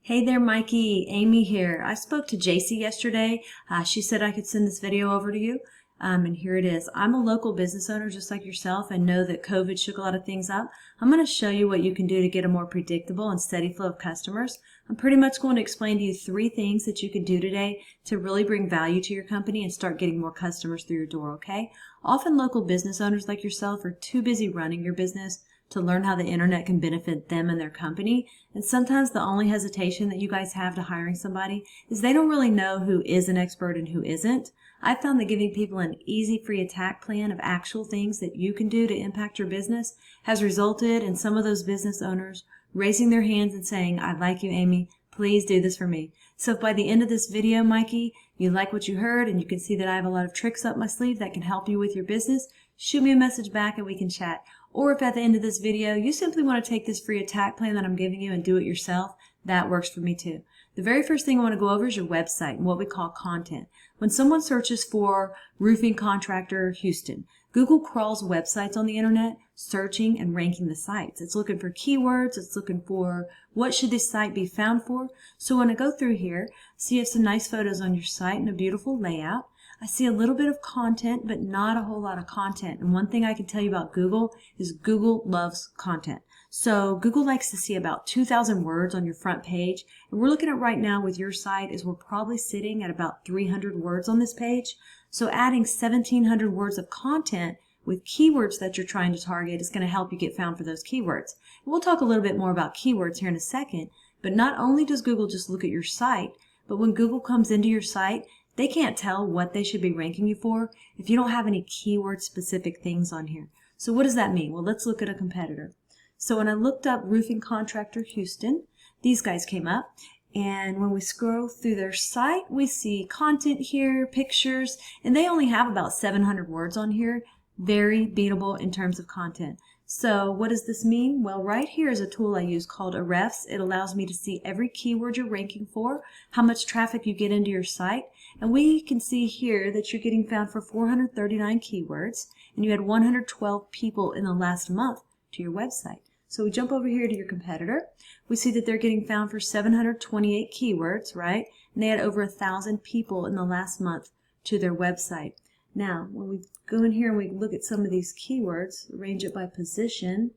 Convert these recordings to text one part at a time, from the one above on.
Hey there, Mikey. Amy here. I spoke to JC yesterday. She said I could send this video over to you. And here it is. I'm a local business owner just like yourself and know that COVID shook a lot of things up. I'm going to show you what you can do to get a more predictable and steady flow of customers. I'm pretty much going to explain to you 3 things that you can do today to really bring value to your company and start getting more customers through your door, okay? Often local business owners like yourself are too busy running your business to learn how the internet can benefit them and their company. And sometimes the only hesitation that you guys have to hiring somebody is they don't really know who is an expert and who isn't. I found that giving people an easy free attack plan of actual things that you can do to impact your business has resulted in some of those business owners raising their hands and saying, "I'd like you, Amy. Please do this for me." So if by the end of this video, Mikey, you like what you heard and you can see that I have a lot of tricks up my sleeve that can help you with your business, shoot me a message back and we can chat. Or if at the end of this video you simply want to take this free attack plan that I'm giving you and do it yourself, that works for me too. The very first thing I want to go over is your website and what we call content. When someone searches for roofing contractor Houston, Google crawls websites on the internet, searching and ranking the sites. It's looking for keywords, it's looking for what should this site be found for. So when I go through here, see you have some nice photos on your site and a beautiful layout. I see a little bit of content, but not a whole lot of content. And one thing I can tell you about Google is Google loves content. So Google likes to see about 2,000 words on your front page. And we're looking at right now with your site is we're probably sitting at about 300 words on this page. So adding 1,700 words of content with keywords that you're trying to target is going to help you get found for those keywords. And we'll talk a little bit more about keywords here in a second. But not only does Google just look at your site, but when Google comes into your site, they can't tell what they should be ranking you for if you don't have any keyword specific things on here. So what does that mean? Well, let's look at a competitor. So when I looked up roofing contractor Houston, these guys came up. And when we scroll through their site, we see content here, pictures, and they only have about 700 words on here. Very beatable in terms of content. So what does this mean? Well, right here is a tool I use called Ahrefs. It allows me to see every keyword you're ranking for, how much traffic you get into your site, and we can see here that you're getting found for 439 keywords, and you had 112 people in the last month to your website. So we jump over here to your competitor. We see that they're getting found for 728 keywords, right? And they had over 1,000 people in the last month to their website. Now, when we go in here and we look at some of these keywords, arrange it by position,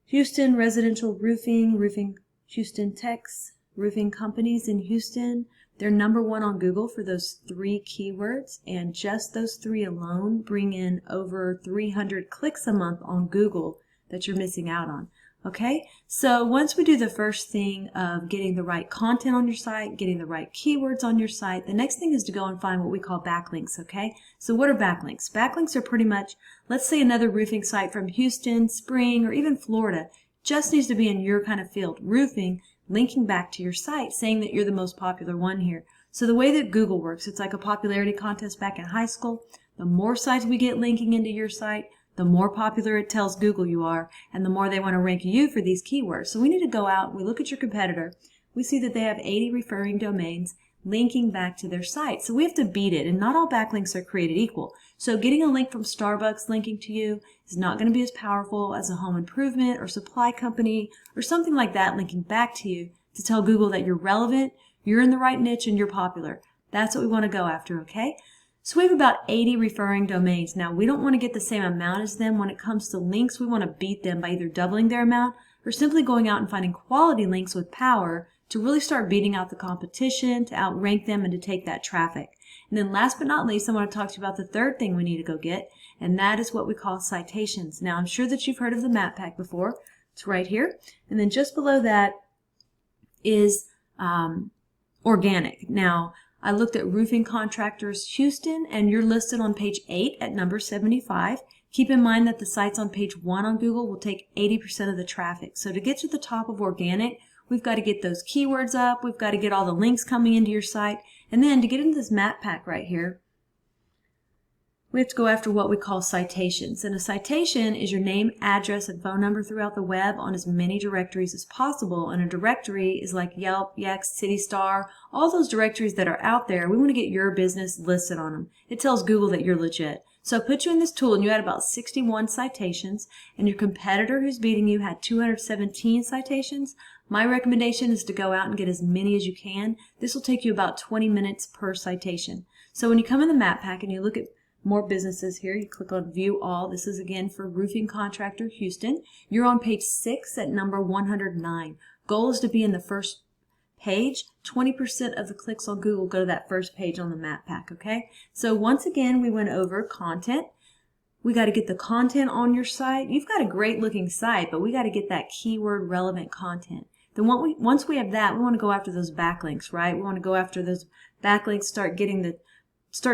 Houston residential roofing, roofing Houston techs, roofing companies in Houston, they're #1 on Google for those 3 keywords, and just those 3 alone bring in over 300 clicks a month on Google that you're missing out on. Okay, so once we do the first thing of getting the right content on your site, getting the right keywords on your site, the next thing is to go and find what we call backlinks, okay? So what are backlinks? Backlinks are pretty much, let's say another roofing site from Houston, Spring, or even Florida just needs to be in your kind of field, roofing, linking back to your site, saying that you're the most popular one here. So the way that Google works, it's like a popularity contest back in high school. The more sites we get linking into your site, the more popular it tells Google you are, and the more they want to rank you for these keywords. So we need to go out, we look at your competitor, we see that they have 80 referring domains linking back to their site. So we have to beat it, and not all backlinks are created equal. So getting a link from Starbucks linking to you is not going to be as powerful as a home improvement or supply company or something like that linking back to you to tell Google that you're relevant, you're in the right niche, and you're popular. That's what we want to go after, okay? So we have about 80 referring domains. Now, we don't want to get the same amount as them. When it comes to links, we want to beat them by either doubling their amount or simply going out and finding quality links with power to really start beating out the competition, to outrank them, and to take that traffic. And then last but not least, I want to talk to you about the third thing we need to go get, and that is what we call citations. Now, I'm sure that you've heard of the map pack before. It's right here. And then just below that is organic. Now, I looked at roofing contractors Houston, and you're listed on page 8 at number 75. Keep in mind that the sites on page 1 on Google will take 80% of the traffic. So to get to the top of organic, we've got to get those keywords up, we've got to get all the links coming into your site, and then to get into this map pack right here, we have to go after what we call citations. And a citation is your name, address, and phone number throughout the web on as many directories as possible. And a directory is like Yelp, Yext, CityStar, all those directories that are out there. We want to get your business listed on them. It tells Google that you're legit. So I put you in this tool, and you had about 61 citations, and your competitor who's beating you had 217 citations. My recommendation is to go out and get as many as you can. This will take you about 20 minutes per citation. So when you come in the map pack and you look at more businesses here, you click on View All. This is again for Roofing Contractor Houston. You're on page 6 at number 109. Goal is to be in the first page. 20% of the clicks on Google go to that first page on the map pack, okay? So once again, we went over content. We got to get the content on your site. You've got a great looking site, but we got to get that keyword relevant content. Then once we have that, we want to go after those backlinks, right? We want to go after those backlinks, start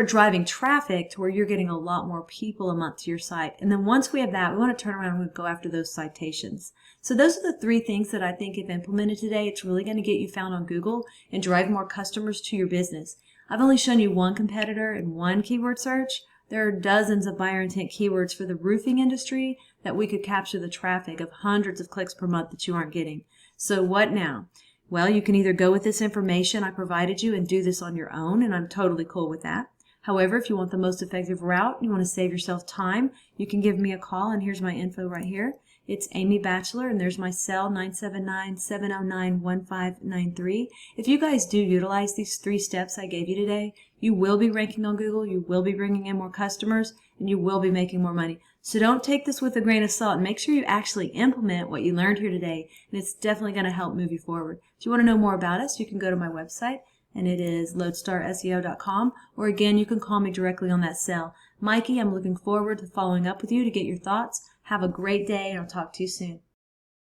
driving traffic to where you're getting a lot more people a month to your site. And then once we have that, we want to turn around and go after those citations. So those are the 3 things that I think if implemented today, it's really going to get you found on Google and drive more customers to your business. I've only shown you one competitor and one keyword search. There are dozens of buyer intent keywords for the roofing industry that we could capture the traffic of hundreds of clicks per month that you aren't getting. So what now? Well, you can either go with this information I provided you and do this on your own, and I'm totally cool with that. However, if you want the most effective route, you want to save yourself time, you can give me a call, and here's my info right here. It's Amy Batchelor, and there's my cell, 979-709-1593. If you guys do utilize these 3 steps I gave you today, you will be ranking on Google, you will be bringing in more customers, and you will be making more money. So don't take this with a grain of salt. Make sure you actually implement what you learned here today, and it's definitely going to help move you forward. If you want to know more about us, you can go to my website, and it is loadstarseo.com, or again, you can call me directly on that cell. Mikey, I'm looking forward to following up with you to get your thoughts. Have a great day, and I'll talk to you soon.